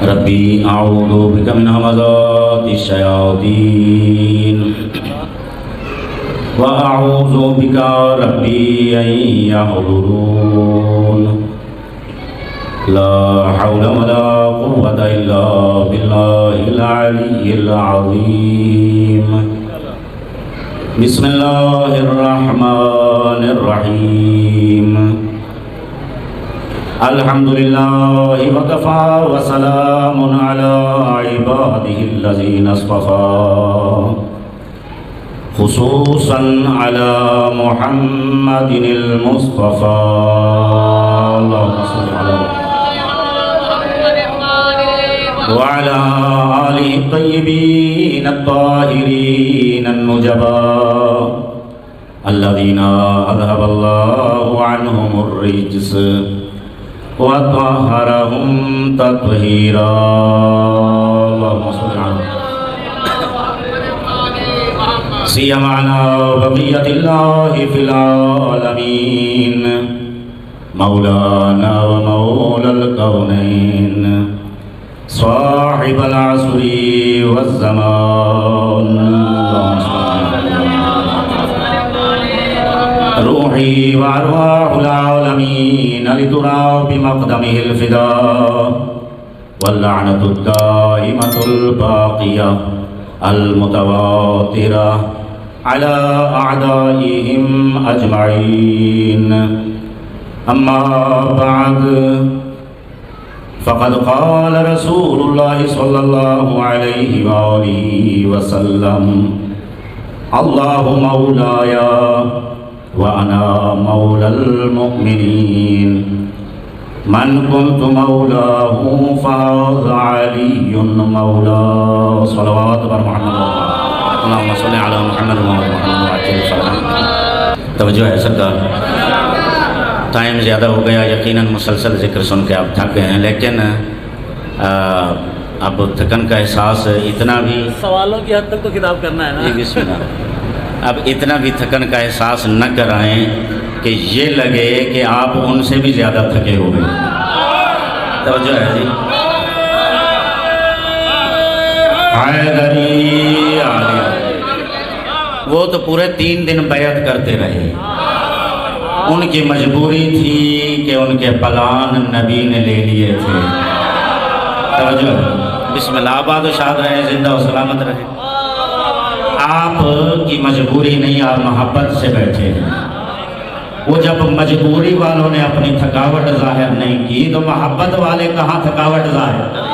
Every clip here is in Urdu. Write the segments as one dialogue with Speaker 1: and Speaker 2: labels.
Speaker 1: ربی اعوذ بک من همزات الشیاطین واعوذ بک ربی ان یحضرون لا حول ولا قوة الا باللہ العلی العظیم بسم اللہ الرحمن الرحیم الحمدللہ وکفا وسلام علی عباده الذین اصطفى خصوصا علی محمد المصطفى اللهم صل علی وعلى آله الطيبين الطاهرين النجباء الذين أذهب الله عنهم الرجس وطهرهم تطهيرا اللهم صل على سيما على بقية الله في العالمين مولانا ومولى الكونين صاحب العصر والزمان روحي وأرواح العالمين لترى بمقدمه الفداء واللعنة الدائمة الباقية المتواترة على أعدائهم أجمعين أما بعد فقد قال رسول الله صلى الله عليه وآله وسلم الله مولاي وأنا مولى المؤمنين من كنت مولاه فهذا علي مولاه صلوات محمد اللهم صل على محمد وعلى محمد وعجل فرحمه توجہ ہے سرکار ٹائم زیادہ ہو گیا یقیناً مسلسل ذکر سن کے آپ تھک گئے ہیں لیکن اب تھکن کا احساس اتنا بھی
Speaker 2: سوالوں کی حد تک تو کتاب کرنا ہے نا
Speaker 1: بسم اللہ اب اتنا بھی تھکن کا احساس نہ کرائیں کہ یہ لگے کہ آپ ان سے بھی زیادہ تھکے ہو گئے توجہ ہے جی حیدری وہ تو پورے 3 دن بیعت کرتے رہے ان کی مجبوری تھی کہ ان کے پلان نبی نے لے لیے تھے توجہ بسم اللہ آباد و شاد رہے زندہ و سلامت رہے آپ کی مجبوری نہیں اور محبت سے بیٹھے ہیں وہ جب مجبوری والوں نے اپنی تھکاوٹ ظاہر نہیں کی تو محبت والے کہاں تھکاوٹ ظاہر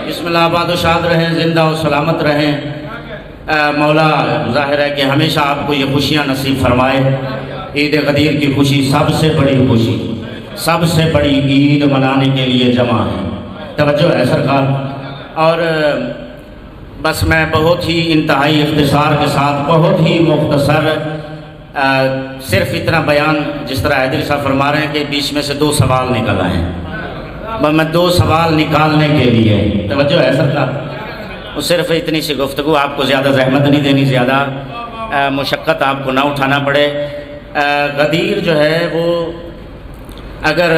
Speaker 1: بسم اللہ آباد و شاد رہیں زندہ و سلامت رہیں مولا ظاہر ہے کہ ہمیشہ آپ کو یہ خوشیاں نصیب فرمائے عید غدیر کی خوشی سب سے بڑی خوشی سب سے بڑی عید منانے کے لیے جمع ہے توجہ ہے سرکار اور بس میں بہت ہی انتہائی اختصار کے ساتھ بہت ہی مختصر صرف اتنا بیان جس طرح حیدری صاحب فرما رہے ہیں کہ بیچ میں سے 2 سوال نکل آئے ہیں میں 2 سوال نکالنے کے لیے توجہ ہے سرکار وہ صرف اتنی سی گفتگو آپ کو زیادہ زحمت نہیں دینی زیادہ مشقت آپ کو نہ اٹھانا پڑے غدیر جو ہے وہ اگر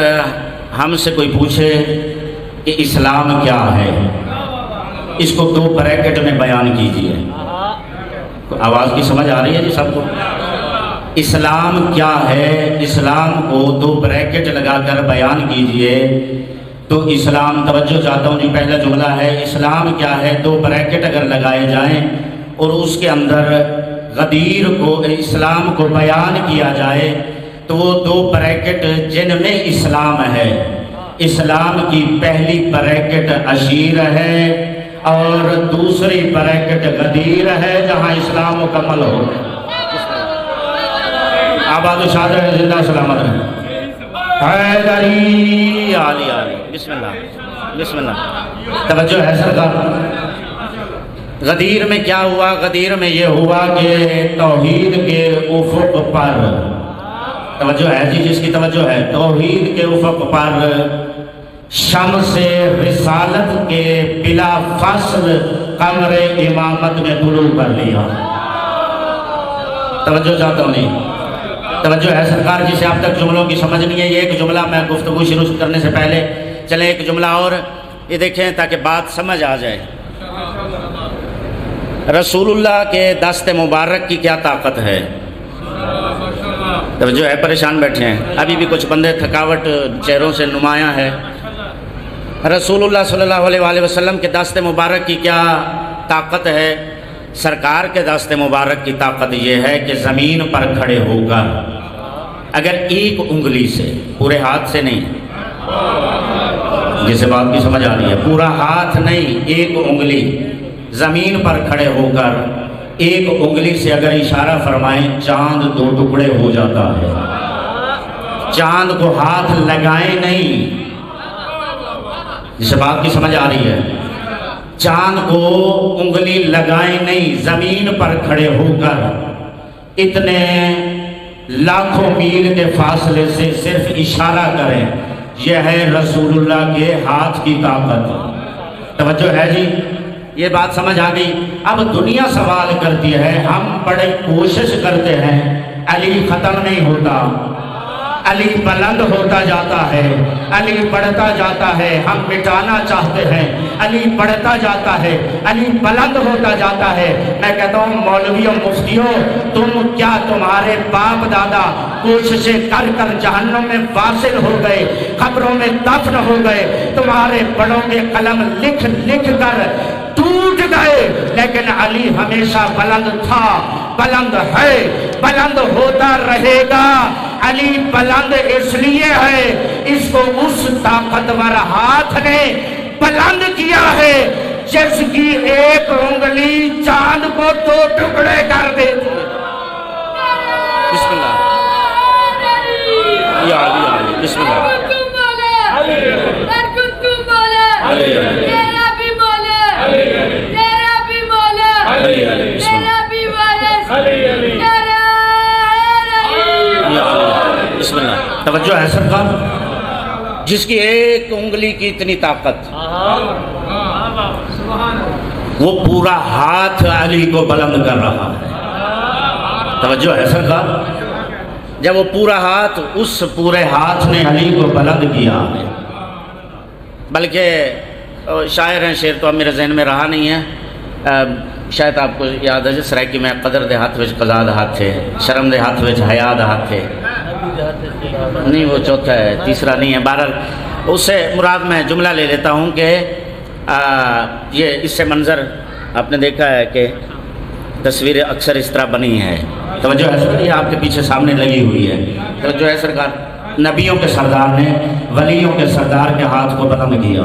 Speaker 1: ہم سے کوئی پوچھے کہ اسلام کیا ہے اس کو 2 بریکٹ میں بیان کیجئے آواز کی سمجھ آ رہی ہے جی سب کو اسلام کیا ہے اسلام کو 2 بریکٹ لگا کر بیان کیجئے تو اسلام توجہ چاہتا ہوں جی پہلا جملہ ہے اسلام کیا ہے 2 بریکٹ اگر لگائے جائیں اور اس کے اندر غدیر کو اسلام کو بیان کیا جائے تو وہ 2 بریکٹ جن میں اسلام ہے اسلام کی پہلی بریکٹ عشیر ہے اور دوسری بریکٹ غدیر ہے جہاں اسلام مکمل ہو آباد و شاد رہے زندہ سلامت رہے حیدری علی بسم اللہ بسم اللہ توجہ ہے سرکار غدیر میں کیا ہوا غدیر میں یہ ہوا کہ توحید کے افق پر توجہ ہے جی جس کی توجہ ہے توحید کے افق پر شمس رسالت کے بلا فاصل قمر امامت نے طلوع کر لیا توجہ چاہتا ہوں نہیں توجہ ہے سرکار جسے اب تک جملوں کی سمجھ نہیں ہے، یہ ایک جملہ میں گفتگو شروع کرنے سے پہلے چلیں ایک جملہ اور یہ دیکھیں تاکہ بات سمجھ آ جائے۔ رسول اللہ کے دست مبارک کی کیا طاقت ہے؟ توجہ ہے، پریشان بیٹھے ہیں، ابھی بھی کچھ بندے تھکاوٹ چہروں سے نمایاں ہے۔ رسول اللہ صلی اللہ علیہ وآلہ وسلم کے دست مبارک کی کیا طاقت ہے؟ سرکار کے دست مبارک کی طاقت یہ ہے کہ زمین پر کھڑے ہو کر اگر ایک انگلی سے، پورے ہاتھ سے نہیں، جسے بات کی سمجھ آ رہی ہے، پورا ہاتھ نہیں، ایک انگلی زمین پر کھڑے ہو کر ایک انگلی سے اگر اشارہ فرمائیں چاند دو ٹکڑے ہو جاتا ہے۔ چاند کو ہاتھ لگائیں نہیں، جسے بات کی سمجھ آ رہی ہے، چاند کو انگلی لگائیں نہیں، زمین پر کھڑے ہو کر اتنے لاکھوں میل کے فاصلے سے صرف اشارہ کریں، یہ ہے رسول اللہ کے ہاتھ کی طاقت۔ توجہ ہے جی، یہ بات سمجھ آ گئی۔ اب دنیا سوال کرتی ہے، ہم بڑی کوشش کرتے ہیں، علی ختم نہیں ہوتا، علی بلند ہوتا جاتا ہے، علی بڑھتا جاتا ہے، ہم مٹانا چاہتے ہیں، علی بڑھتا جاتا ہے، علی بلند ہوتا جاتا ہے۔ میں کہتا ہوں مولویوں مفتیوں، تم کیا تمہارے باپ دادا کوششیں کر کر جہنم میں واصل ہو گئے، قبروں میں دفن ہو گئے، تمہارے بڑوں کے قلم لکھ لکھ کر ٹوٹ گئے، لیکن علی ہمیشہ بلند تھا، بلند ہے، بلند ہوتا رہے گا۔ علی بلند اس لیے ہے، اس کو اس طاقتور ہاتھ نے بلند کیا ہے جس کی ایک انگلی چاند کو دو ٹکڑے کر دیتی ہے۔ بسم اللہ یا علی علی، بسم اللہ بسم اللہ۔ توجہ ہے سرکار، جس کی ایک انگلی کی اتنی طاقت، وہ پورا ہاتھ علی کو بلند کر رہا ہے۔ توجہ ہے سرکار، جب وہ پورا ہاتھ، اس پورے ہاتھ نے علی کو بلند کیا، بلکہ شاعر ہیں، شعر تو اب میرے ذہن میں رہا نہیں ہے، شاید آپ کو یاد ہے، سرائکی میں قدر دے ہاتھ وچ قضا دے ہاتھ تھے، شرم دے ہاتھ وچ حیا دے ہاتھ تھے، نہیں وہ چوتھا ہے، تیسرا نہیں ہے، بہرحال اس سے مراد میں جملہ لے لیتا ہوں کہ یہ اس سے منظر آپ نے دیکھا ہے کہ تصویریں اکثر اس طرح بنی ہے۔ توجہ ہے سرکار، یہ آپ کے پیچھے سامنے لگی ہوئی ہے۔ توجہ ہے سرکار، نبیوں کے سردار نے ولیوں کے سردار کے ہاتھ کو بلند کیا۔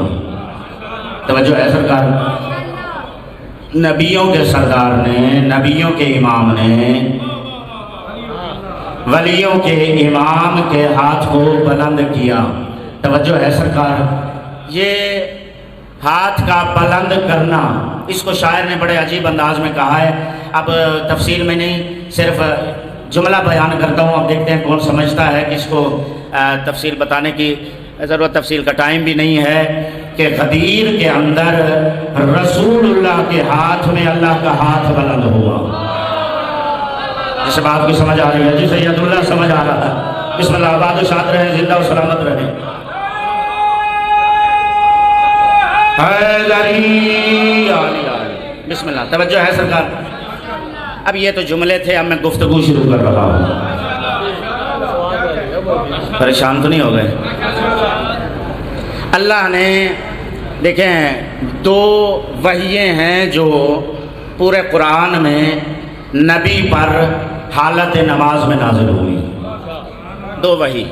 Speaker 1: توجہ ہے سرکار، نبیوں کے سردار نے، نبیوں کے امام نے ولیوں کے امام کے ہاتھ کو بلند کیا۔ توجہ ہے سرکار، یہ ہاتھ کا بلند کرنا، اس کو شاعر نے بڑے عجیب انداز میں کہا ہے۔ اب تفصیل میں نہیں، صرف جملہ بیان کرتا ہوں، اب دیکھتے ہیں کون سمجھتا ہے کہ اس کو تفصیل بتانے کی ضرورت، تفصیل کا ٹائم بھی نہیں ہے، کہ غدیر کے اندر رسول اللہ کے ہاتھ میں اللہ کا ہاتھ بلند ہوا۔ جسے بات کی سمجھ آ رہی ہے، جسے سید اللہ سمجھ آ رہا ہے، بسم اللہ، آباد و شاد رہے، زندہ و سلامت رہے۔ حیدری علی علی، بسم اللہ۔ توجہ ہے سرکار، اب یہ تو جملے تھے، اب میں گفتگو شروع کر رہا ہوں، پریشان تو نہیں ہو گئے؟ اللہ نے دیکھیں دو وحییں ہیں جو پورے قرآن میں نبی پر حالت نماز میں نازل ہوئی، دو وحی،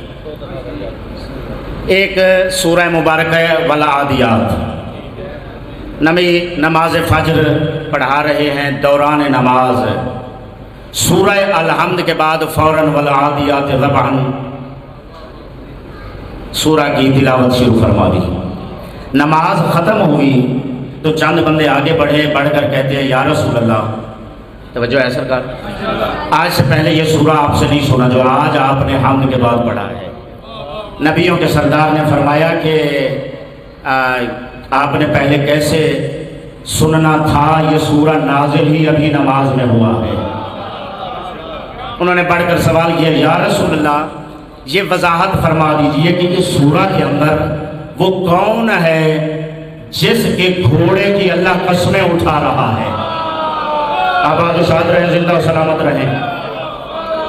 Speaker 1: ایک سورہ مبارکہ والعادیات، نبی نماز فجر پڑھا رہے ہیں دوران نماز، سورہ الحمد کے بعد فوراً والعادیات ضبحا سورہ کی تلاوت شروع فرما دی۔ نماز ختم ہوئی تو چند بندے آگے بڑھے، بڑھ کر کہتے ہیں یا رسول اللہ، توجہ ہے سرکار، آج سے پہلے یہ سورہ آپ سے نہیں سنا جو آج آپ نے حمد کے بعد پڑھا ہے۔ نبیوں کے سردار نے فرمایا کہ آپ نے پہلے کیسے سننا تھا، یہ سورہ نازل ہی ابھی نماز میں ہوا ہے۔ انہوں نے بڑھ کر سوال کیا یا رسول اللہ یہ وضاحت فرما دیجئے کہ اس سورہ کے اندر وہ کون ہے جس کے گھوڑے کی اللہ قسمیں اٹھا رہا ہے؟ آباد و شاد رہیں، زندہ و سلامت رہیں۔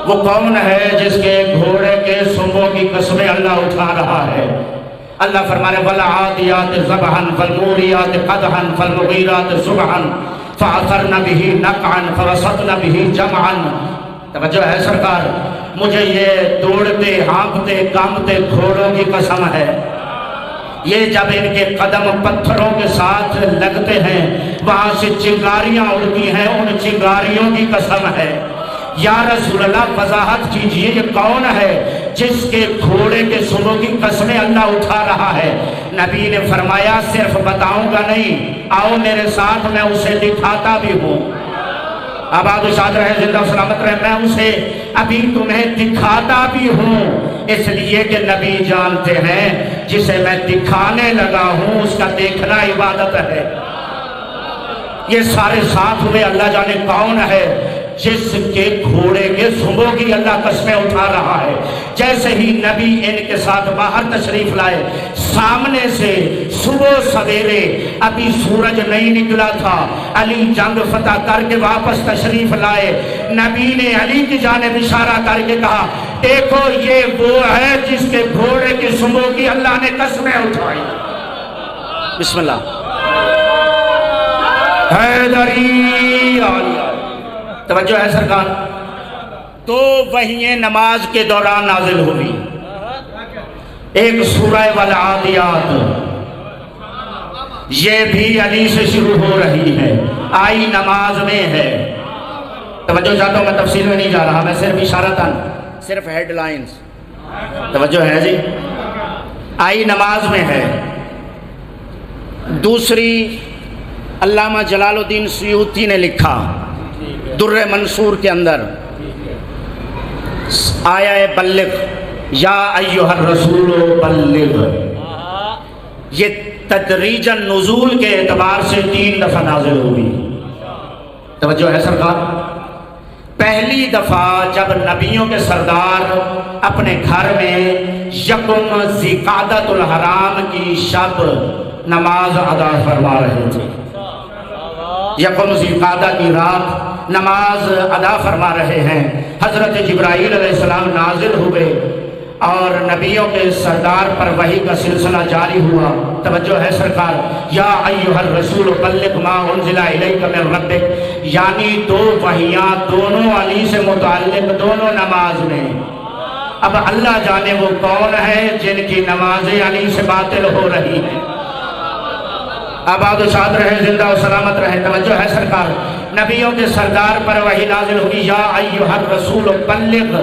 Speaker 1: وہ کون ہے جس کے گھوڑے کے سنگوں کی قسمیں اللہ اٹھا رہا ہے؟ اللہ فرمانے وَالْعَادِيَاتِ ضَبْحًا فَالْمُورِيَاتِ قَدْحًا فَالْمُغِيرَاتِ صُبْحًا فَأَثَرْنَ بِهِ نَقْعًا فَوَسَطْنَ بِهِ جَمْعًا۔ توجہ ہے سرکار، مجھے یہ دوڑتے ہانپتے کانپتے گھوڑوں کی قسم ہے، یہ جب ان کے قدم پتھروں کے ساتھ لگتے ہیں وہاں سے چنگاریاں اڑتی ہیں، ان چنگاریوں کی قسم ہے۔ یا رسول اللہ وضاحت کیجئے یہ کون ہے جس کے گھوڑے کے سنوں کی قسمیں اللہ اٹھا رہا ہے؟ نبی نے فرمایا صرف بتاؤں گا نہیں، آؤ میرے ساتھ میں اسے دکھاتا بھی ہوں۔ آباد و شاد رہے، زندہ و سلامت رہے، میں اسے ابھی تمہیں دکھاتا بھی ہوں، اس لیے کہ نبی جانتے ہیں جسے میں دکھانے لگا ہوں اس کا دیکھنا عبادت ہے۔ یہ سارے ساتھ ہوئے، اللہ جانے کون ہے جس کے گھوڑے کے سنگوں کی اللہ قسمیں اٹھا رہا ہے۔ جیسے ہی نبی ان کے ساتھ باہر تشریف لائے، سامنے سے صبح سویرے ابھی سورج نہیں نکلا تھا، علی جنگ فتح کر کے واپس تشریف لائے، نبی نے علی کی جانب اشارہ کر کے کہا دیکھو یہ وہ ہے جس کے گھوڑے کے سنگوں کی اللہ نے قسمیں اٹھائی۔ بسم اللہ حیدری عالیہ۔ توجہ ہے سرکار، تو وحییں نماز کے دوران نازل ہوئی، ایک سورہ والعادیات، یہ بھی علی سے شروع ہو رہی ہے، آئی نماز میں ہے۔ توجہ چاہتا ہوں، میں تفصیل میں نہیں جا رہا، میں صرف اشارتاً، صرف ہیڈ لائنز۔ توجہ ہے جی، آئی نماز میں ہے۔ دوسری علامہ جلال الدین سیوطی نے لکھا در منصور کے اندر، آیا بلغ یا ایھا الرسول بلغ، یہ تدریجاً نزول کے اعتبار سے 3 دفعہ نازل ہوئی۔ توجہ ہے سرکار، پہلی دفعہ جب نبیوں کے سردار اپنے گھر میں یکم ذی قعدۃ الحرام کی شب نماز ادا فرما رہے تھے، یکم ذی قعدہ کی رات نماز ادا فرما رہے ہیں، حضرت جبرائیل علیہ السلام نازل ہوئے اور نبیوں کے سردار پر وحی کا سلسلہ جاری ہوا۔ توجہ ہے سرکار، یا ایھا الرسول بلغ ما انزل الیک من ربک، یعنی 2 وحیاں دونوں علی سے متعلق، دونوں نماز میں۔ اب اللہ جانے وہ کون ہے جن کی نمازیں علی سے باطل ہو رہی ہیں۔ آباد و شاد رہے، زندہ و سلامت رہے۔ توجہ ہے سرکار، نبیوں کے سردار پر وحی نازل ہوئی، یا ایھا الرسول بلغ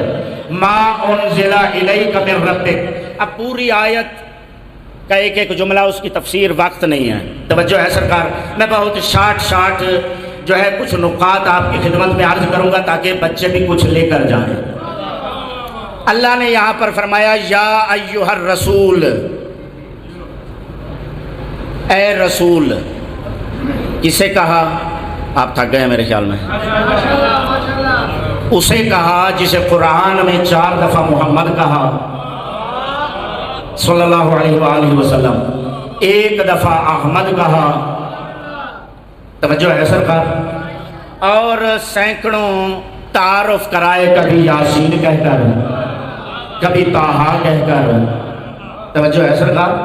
Speaker 1: ما انزل الیک من ربک۔ اب پوری آیت کا ایک ایک جملہ، اس کی تفسیر وقت نہیں ہے۔ توجہ ہے سرکار، میں بہت شارٹ جو ہے کچھ نقاط آپ کی خدمت میں عرض کروں گا تاکہ بچے بھی کچھ لے کر جائیں۔ اللہ نے یہاں پر فرمایا یا ایھا الرسول، اے رسول، کسے کہا؟ آپ تھک گئے میرے خیال میں، اسے کہا جسے قرآن میں 4 دفعہ محمد کہا صلی اللہ علیہ وآلہ وسلم، 1 دفعہ احمد کہا۔ توجہ ہے سرکار، اور سینکڑوں تعارف کرائے، کبھی یاسین کہہ کر، کبھی طٰہٰ کہہ کر، توجہ ہے سرکار،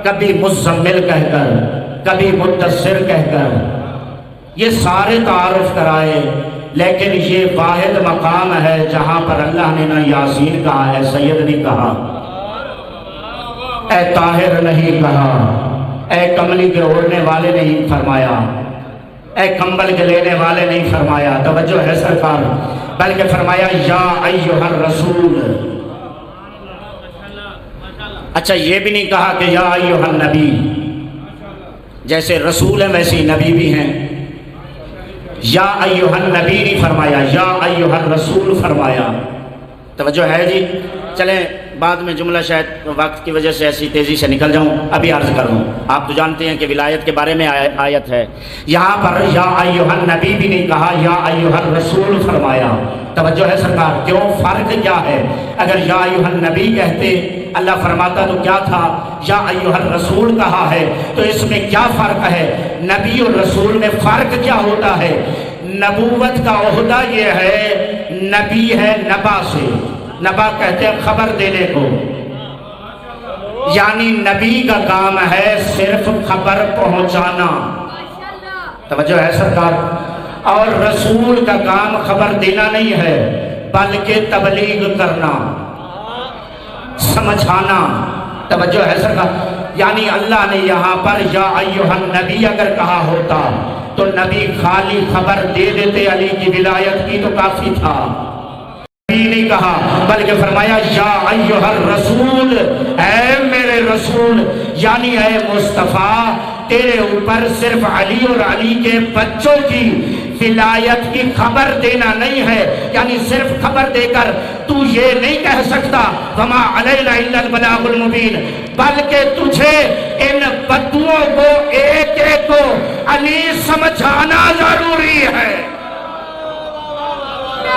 Speaker 1: کبھی مزمل کہہ کر، کبھی مدثر کہہ کر، یہ سارے تعارف کرائے، لیکن یہ واحد مقام ہے جہاں پر اللہ نے نہ یاسین کہا ہے، سید نہیں کہا، اے طاہر نہیں کہا، اے کملی کے اوڑھنے والے نہیں فرمایا، اے کمبل کے لینے والے نہیں فرمایا۔ توجہ ہے سرکار، بلکہ فرمایا یا ایھا الرسول۔ اچھا یہ بھی نہیں کہا کہ یا ایھا النبی، جیسے رسول ہیں ویسے نبی بھی ہیں، یا ایھا النبی نہیں فرمایا، یا ایھا الرسول فرمایا۔ توجہ ہے جی، چلیں بعد میں جملہ شاید وقت کی وجہ سے ایسی تیزی سے نکل جاؤں، ابھی عرض کر دوں۔ آپ تو جانتے ہیں کہ ولایت کے بارے میں آیت ہے، یہاں پر یا ایھا النبی بھی نہیں کہا، یا ایھا الرسول فرمایا۔ توجہ ہے سرکار، کیوں؟ فرق کیا ہے؟ اگر یا ایھا النبی کہتے اللہ فرماتا تو کیا تھا؟ یا ایھا الرسول کہا ہے تو اس میں کیا فرق ہے؟ نبی اور رسول میں فرق کیا ہوتا ہے؟ نبوت کا عہدہ یہ ہے، نبی ہے نبا سے، نبا کہتے ہیں خبر دینے کو، یعنی نبی کا کام ہے صرف خبر پہنچانا۔ توجہ ہے سرکار، اور رسول کا کام خبر دینا نہیں ہے بلکہ تبلیغ کرنا، سمجھانا۔ توجہ ہے سرکار، یعنی اللہ نے یہاں پر یا ایھا النبی اگر کہا ہوتا تو نبی خالی خبر دے دیتے علی کی ولایت کی تو کافی تھا، نبی نہیں کہا بلکہ فرمایا یا ایھا الرسول، اے میرے رسول، یعنی اے مصطفیٰ، تیرے اوپر صرف علی اور علی کے بچوں کی ولایت کی خبر دینا نہیں ہے، یعنی صرف خبر دے کر تو یہ نہیں کہہ سکتا وما علینا الا البلاغ المبین، بلکہ تجھے ان بدوؤں کو ایک ایک کو علی سمجھانا ضروری ہے۔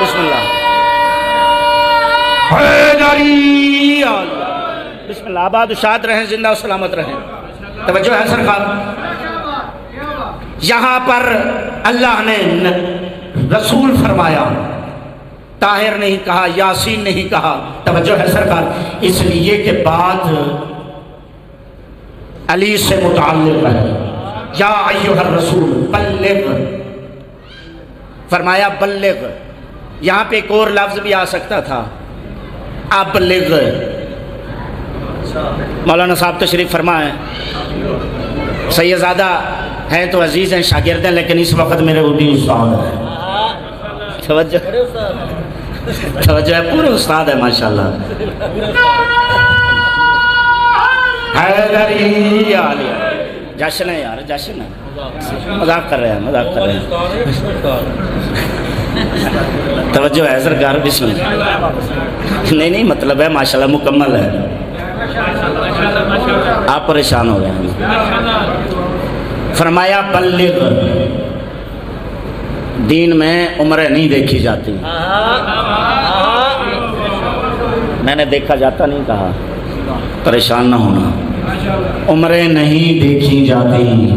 Speaker 1: بسم اللہ، حیدری بسم اللہ، آباد و شاد رہیں، زندہ و سلامت رہیں۔ توجہ ہے سرکار، یہاں پر اللہ نے رسول فرمایا، طاہر نہیں کہا، یاسین نہیں کہا۔ توجہ ہے سرکار، اس لیے کہ بات علی سے متعلق ہے۔ یا ایھا الرسول بلغ، فرمایا بلغ، یہاں پہ ایک اور لفظ بھی آ سکتا تھا، ابلغ۔ مولانا صاحب تشریف فرما ہے، سید زادہ ہیں تو عزیز ہیں، شاگرد ہیں، لیکن اس وقت میرے اردو استاد ہیں۔ توجہ ہے، پورے استاد ہے ماشاءاللہ۔ حیدری علی، جشن ہے یار، جشن ہے، مذاق کر رہے ہیں، مذاق کر رہے ہیں۔ توجہ ہے سرکار، بسم اللہ۔ نہیں مطلب ہے ماشاءاللہ مکمل ہے، آپ پریشان ہو گئے ہیں۔ فرمایا بلغ، دین میں عمریں نہیں دیکھی جاتی، میں نے دیکھا جاتا نہیں کہا، پریشان نہ ہونا، عمریں نہیں دیکھی جاتی۔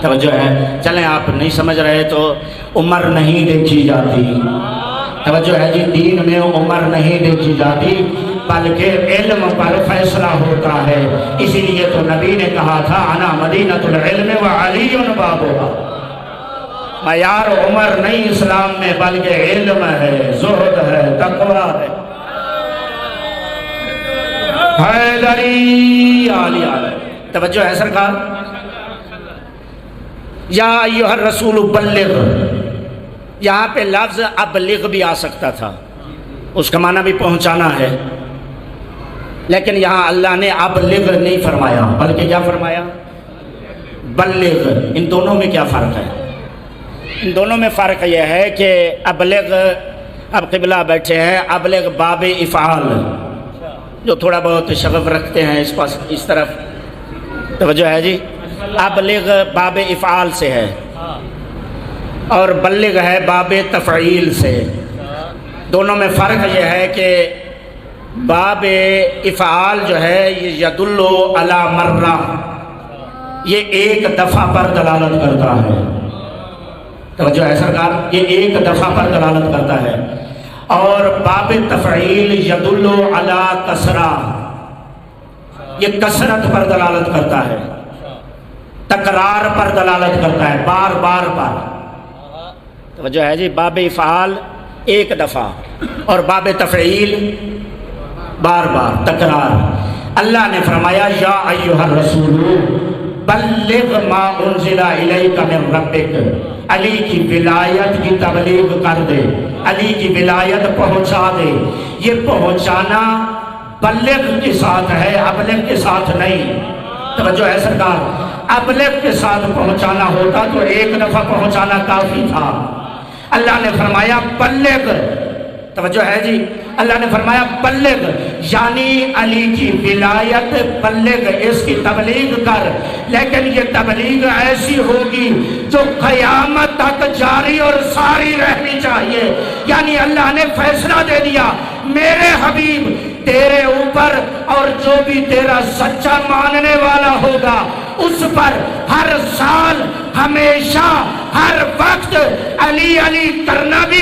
Speaker 1: توجہ ہے، چلیں آپ نہیں سمجھ رہے تو عمر نہیں دیکھی جاتی۔ توجہ ہے جی، دین میں عمر نہیں دیکھی جاتی بلکہ علم پر فیصلہ ہوتا ہے۔ اسی لیے تو نبی نے کہا تھا انا مدینۃ العلم وعلی بابھا، معیار عمر نہیں اسلام میں بلکہ علم ہے، زہد ہے، تقویٰ ہے۔ حیدری علی علی، توجہ ہے سرکار، یا ایھا الرسول بلغ، یہاں پہ لفظ ابلغ بھی آ سکتا تھا، اس کا معنی بھی پہنچانا ہے، لیکن یہاں اللہ نے ابلغ نہیں فرمایا بلکہ کیا فرمایا؟ بلغ۔ ان دونوں میں کیا فرق ہے؟ ان دونوں میں فرق یہ ہے کہ ابلغ، اب قبلہ بیٹھے ہیں، ابلغ باب افعال، جو تھوڑا بہت شغف رکھتے ہیں اس پاس اس طرف، توجہ ہے جی، ابلغ باب افعال سے ہے اور بلغ ہے باب تفعیل سے۔ دونوں میں فرق یہ ہے کہ باب افعال جو ہے یہ یدل علی مرہ، یہ ایک دفعہ پر دلالت کرتا ہے۔ توجہ ہے سرکار، یہ ایک دفعہ پر دلالت کرتا ہے، اور باب تفعیل یدل علی کثرہ، یہ کثرت پر دلالت کرتا ہے، تکرار پر دلالت کرتا ہے، بار بار پر۔ توجہ ہے جی، باب افعال ایک دفعہ اور باب تفعیل بار بار، تکرار۔ اللہ نے فرمایا یا ایھا الرسول بلغ ما انزل الیک من ربک، علی کی ولایت کی تبلیغ کر دے، علی کی ولایت پہنچا دے۔ یہ پہنچانا بلغ کے ساتھ ہے، ابلغ کے ساتھ نہیں۔ توجہ ہے سرکار، ابلغ کے ساتھ پہنچانا ہوتا تو ایک دفعہ پہنچانا کافی تھا۔ اللہ نے فرمایا بلغ، توجہ ہے جی؟ اللہ نے فرمایا بلغ، یعنی علی کی ولایت بلغ، اس کی تبلیغ کر، لیکن یہ تبلیغ ایسی ہوگی جو قیامت تک جاری اور ساری رہنی چاہیے۔ یعنی اللہ نے فیصلہ دے دیا میرے حبیب تیرے اوپر اور جو بھی تیرا سچا ماننے والا ہوگا اس پر ہر سال ہمیشہ ہر وقت علی علی کرنا بھی